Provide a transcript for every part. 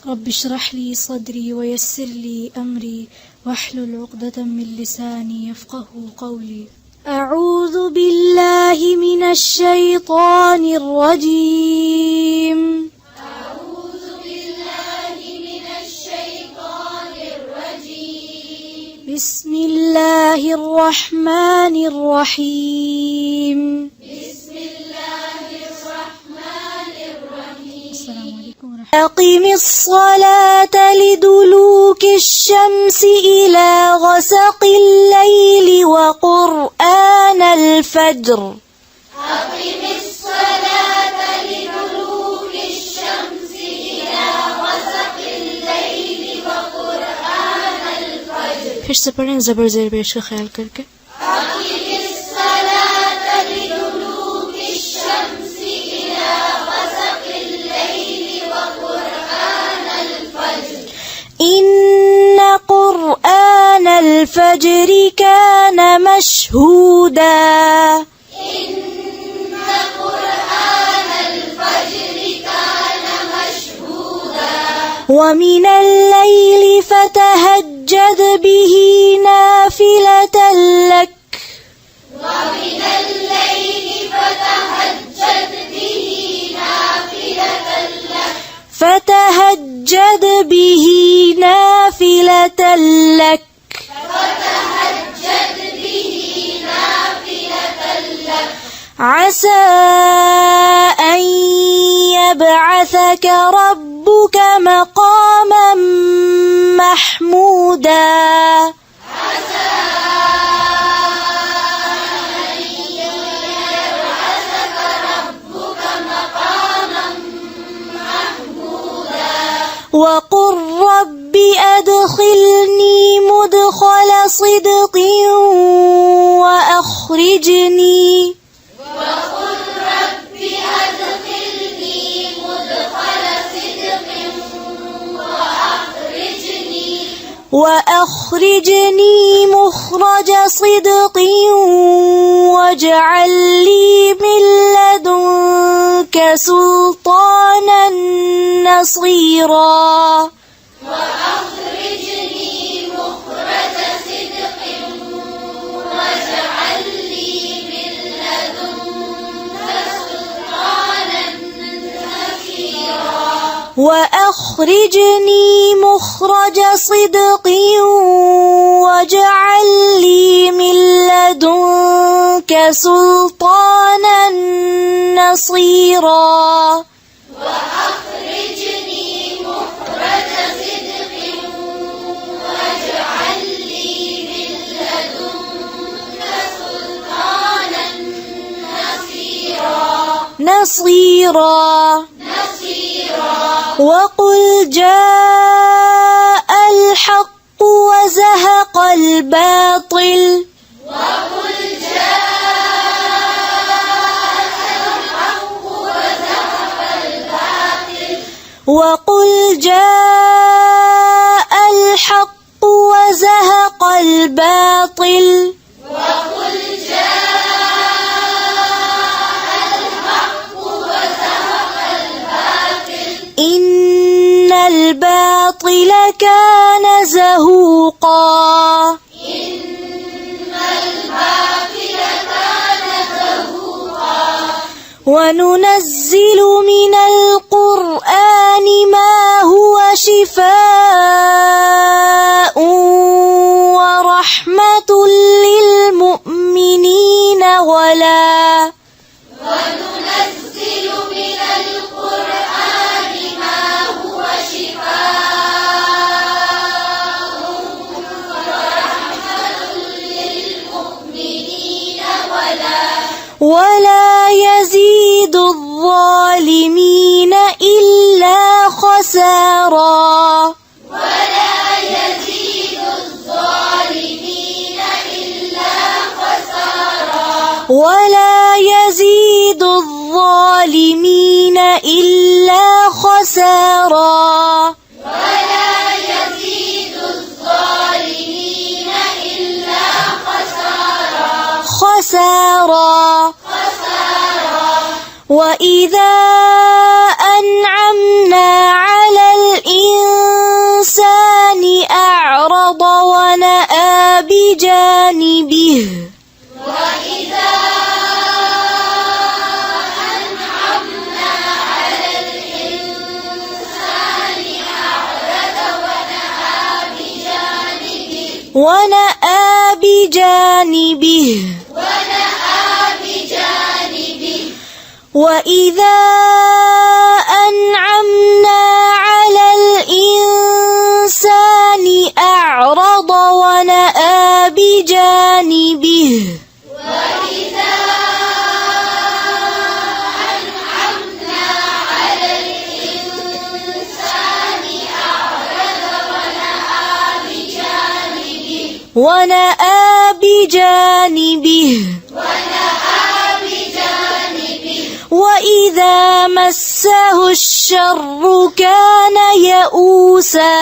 رب اشرح لي صدري ويسر لي أمري واحلل عقدة من لساني يفقه قولي. أعوذ بالله من الشيطان الرجيم. أعوذ بالله من الشيطان الرجيم. بسم الله الرحمن الرحيم. بسم الله الرحمن الرحيم. السلام عليكم ورحمة الله. أقم الصلاة لدلوك الشمس إلى غسق الليل وقرآن الفجر. أقم الصلاة لدلوك الشمس إلى غسق الليل وقرآن الفجر. फिर से पढ़ें ज़बर ज़ेर पेश का ख्याल करके. أقم الصلاة لدلوك الشمس إلى غسق الليل وقرآن الفجر. إن قرآن الفجر كان مشهودا. إن قرآن الفجر كان مشهودا. ومن الليل فتهجد به نافلة لك. ومن الليل فتهجد به نافلة لك. فتهجد به نافلة لك. فتهجد به نافلة لك. عسى أن يبعثك ربك مقاما محمودا. عسى أن يبعثك ربك مقاما محمودا. وقل رب أدخلني مدخل صدق وأخرجني وقل رب أدخلني مدخل صدق وأخرجني مخرج صدق واجعل لي من لدنك سلطانا نصيرا. وأخرجني مخرج صدق واجعل لي من لدنك سلطانا نصيرا. وأخرجني مخرج صدق واجعل لي من لدنك سلطانا نصيرا. وأخرجني مخرج صدق واجعل لي من لدنك سلطانا نصيرا. وقل جاء الحق وزهق الباطل. وقل جاء الحق وزهق الباطل. وقل جاء الحق وزهق الباطل. وقل جاء الحق وزهق الباطل. إن الباطل كان زهوقا. إن الباطل كان زهوقا. وننزل من القرآن ما هو شفاء ورحمة للمؤمنين وننزل من القرآن ما هو شفاء ورحمة للمؤمنين ولا يزيد الظالمين إلا خسارا. ولا يزيد الظالمين إلا خسارا. ولا يزيد الظالمين إلا خسارا. ولا يزيد الظالمين إلا خسارا. وإذا أنعمنا على الإنسان بجانبه وإذا أنعمنا على الإنسان أعرض ونأى بجانبه وإذا أنعمنا على الإنسان أعرض ونأى بجانبه وإذا أنعمنا على الإنسان أعرض ونأى بجانبه وإذا مسه الشر كان يئوسا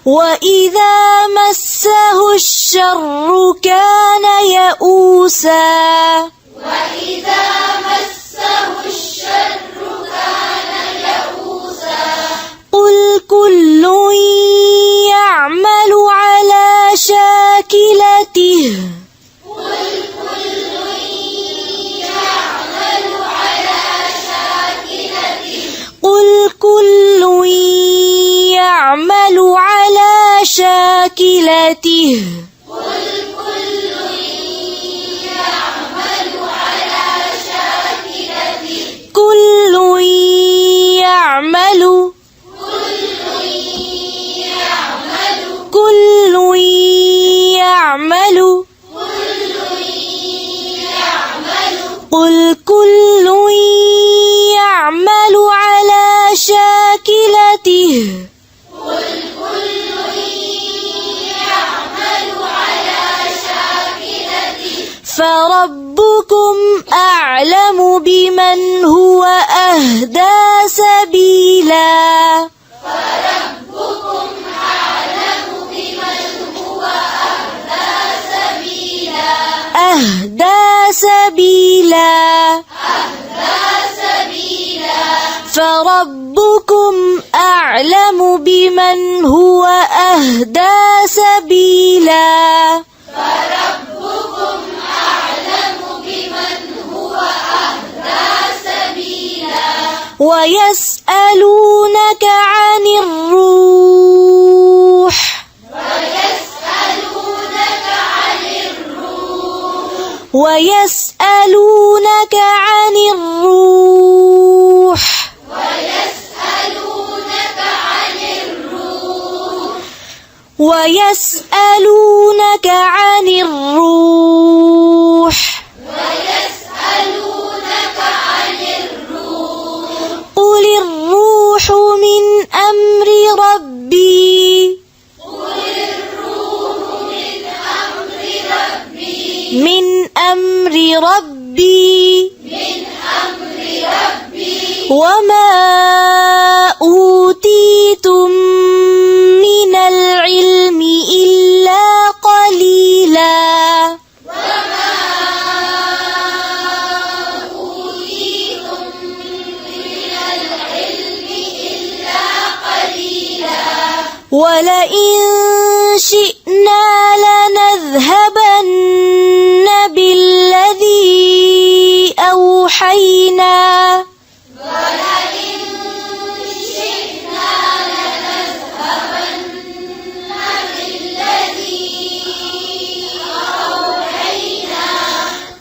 وإذا مسه الشر كان يئوسا قل كل يعمل على شاكلته قل كل يعمل على شاكلته كل يعمل كل يعمل قل كل يعمل على شاكلته فربكم أعلم بمن هو أهدى سبيلا أهدى سبيلا فربكم أعلم بمن هو أهدى سبيلا ويسألونك عن الروح ويسألونك عن الروح ويسألونك عن الروح قل الروح من أمر ربي من أمر ربي وما أوتيتم من العلم إلا قليلا ولئن شئنا لنذهبن بالذي أوحينا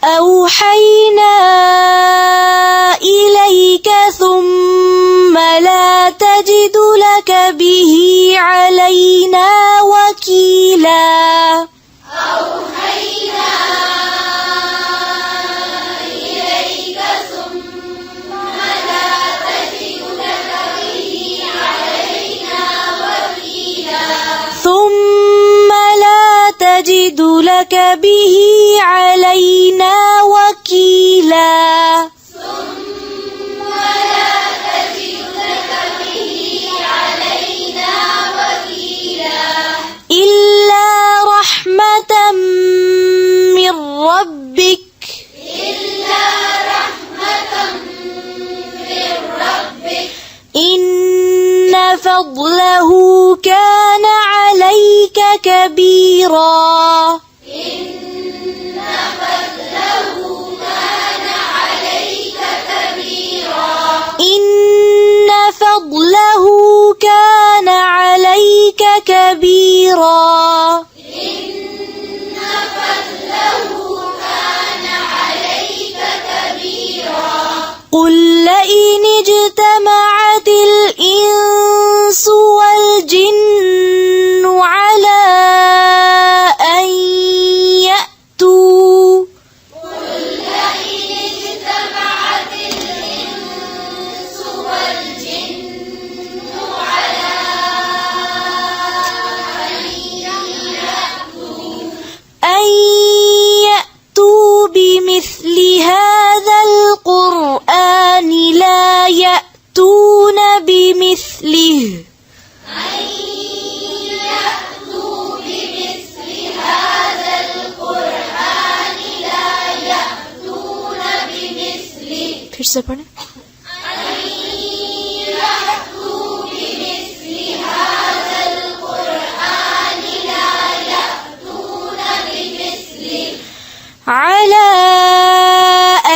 أوحينا إليك ثم لا تجد لك به علينا وكيلا ثم لا تجد لك به علينا وكيلا إلا رحمة من ربك إن كبيرا إن فضله كان عليك كبيرا إن فضله كان عليك كبيرا إن فضله كان عليك كبيرا قل لئن اجتمعت الإنس والجن على أن يأتوا قل لئن اجتمعت الإنس والجن على أن يأتوا بمثل هذا القرآن لا يأتون بمثله أن يأتوا بمثل هذا القرآن لا يأتون بمثله फिर से पढ़ें أن يأتوا بمثل هذا القرآن لا يأتون بمثله على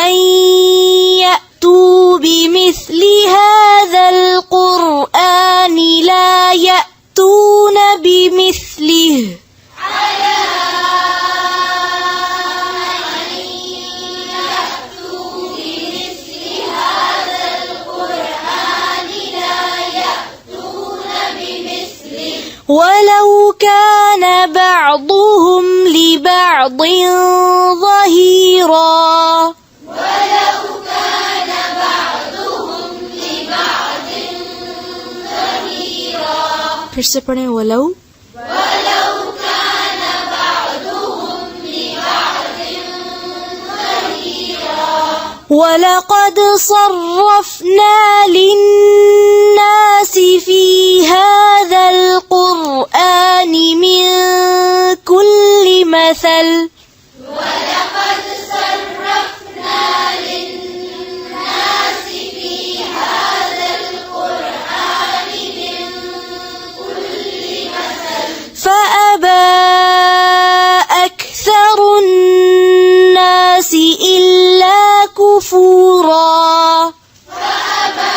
أن يأتوا بمثل هذا القرآن لا يأتون بمثله على أن يأتوا بمثل هذا القرآن لا يأتون بمثله ولو كان بعضهم لبعض ظهيرا ولو كان بعضهم لبعض ظهيرا फिर से पढ़ें ولو ولو كان بعضهم لبعض ظهيرا ولقد صرفنا للناس في هذا القرآن من كل مثل ولقد صرفنا للناس في هذا القرآن من كل مثل فأبى أكثر الناس إلا كفورا فأبى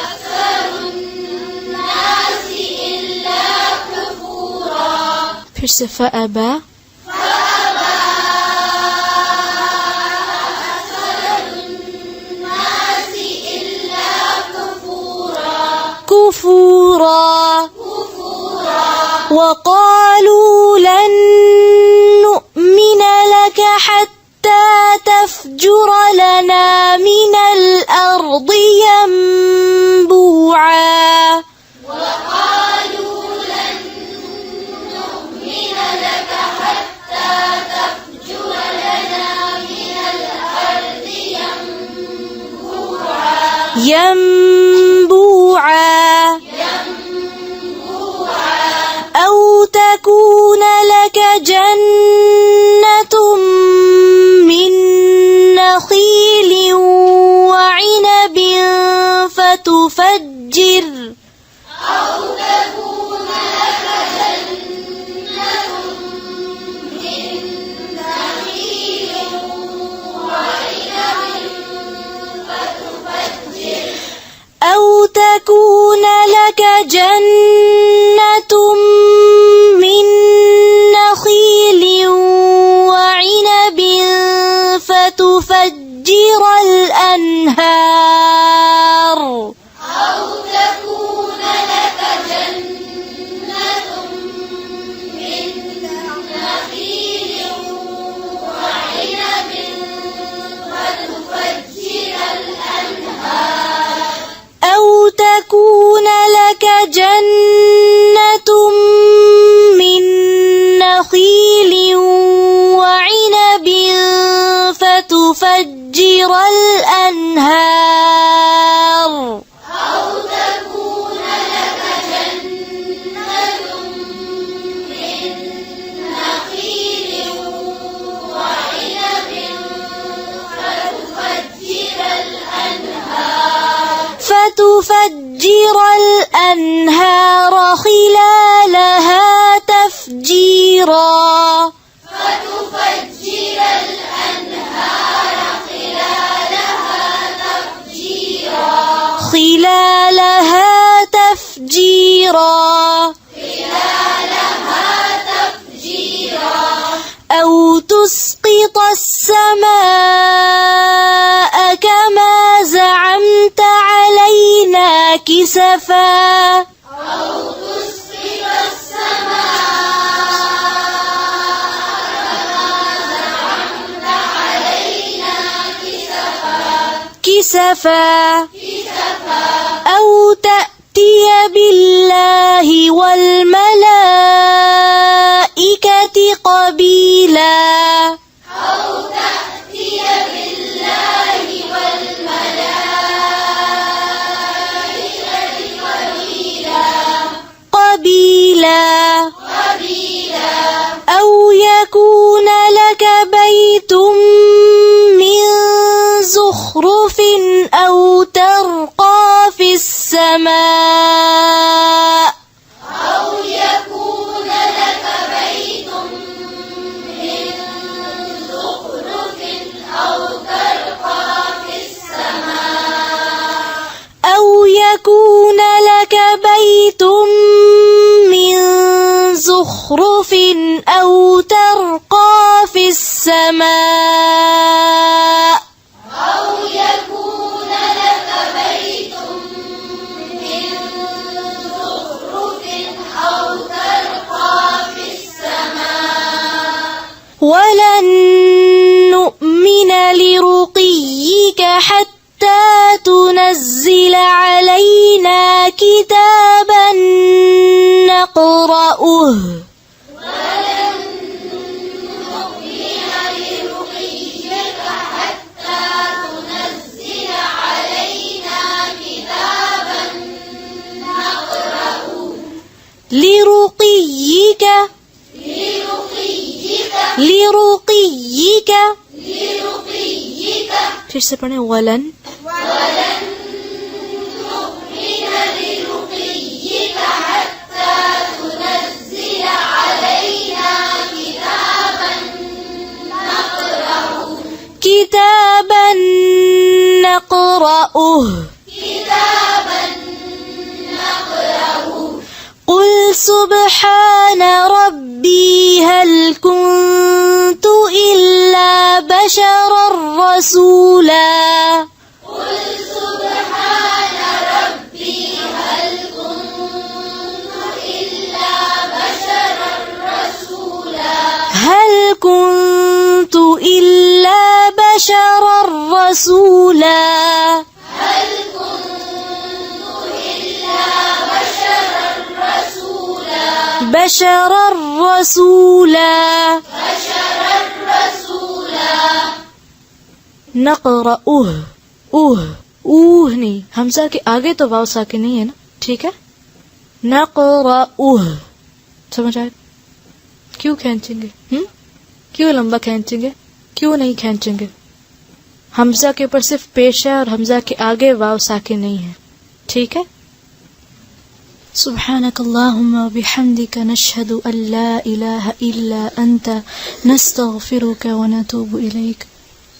أكثر الناس إلا كفورا फिर से فأبى فأبى أكثر الناس إلا كفورا كفورا كفورا وقالوا لن نؤمن لك حتى تفجر لنا من الأرض ينبوعا وقالوا لن نؤمن لك حتى تفجر لنا من الأرض ينبوعا أو تكون لك جنة من نخيل وعنب فتفجر أو تكون لك جنة من نخيل وعنب فتفجر أو تكون لك جنة من نخيل وعنب فتفجر الأنهار أو تكون لك جنة من نخيل وعنب فتفجر الأنهار أو تكون لك جنة من نخيل وعنب فتفجر الأنهار أو تكون لك جنة من نخيل وعنب فتفجر الأنهار خلالها تفجيرا فتفجر الأنهار خلالها تفجيرا خلالها تفجيرا أو تسقط السماء كما زعمت علينا كسفا أو تسقط السماء كما زعمت علينا كسفا أو تأتي بالله والملائكة قبيلا أو تأتي بالله والملائكة قبيلا أو يكون لك بيت من زخرف أو ترقى في السماء أو يكون لك بيت من زخرف أو ترقى في السماء أو يكون لك بيت من زخرف أو ترقى في السماء أو يكون لك بيت من زخرف أو ترقى في السماء ولن نؤمن لرقيك حتى تنزل علينا كتابا نقرأه ولن نؤمن لرقيك حتى تنزل علينا كتابا نقرأه لرقيك لرقيك फिर से पढ़े वलन ولن نؤمن لرقيك حتى تنزل علينا كتابا نقرأه قل سبحان ربي هل كنت إلا بشرا رسولا قل سبحان ربي هل كنت إلا بشرا رسولا هل كنت إلا بشرا رسولا هل كنت إلا بشرا رسولا بشرا رسولا بشرا رسولا नक़रउह नहीं हमजा के आगे तो वाव साकिन नहीं है ना ठीक है नक़रउह समझ आए क्यों खींचेंगे क्यों लंबा खींचेंगे क्यों नहीं खींचेंगे हमजा के ऊपर सिर्फ पेश है और हमजा के आगे वाव साकिन नहीं है ठीक है سبحانك اللهم وبحمدك نشهد أن لا إله إلا أنت نستغفرك ونتوب إليك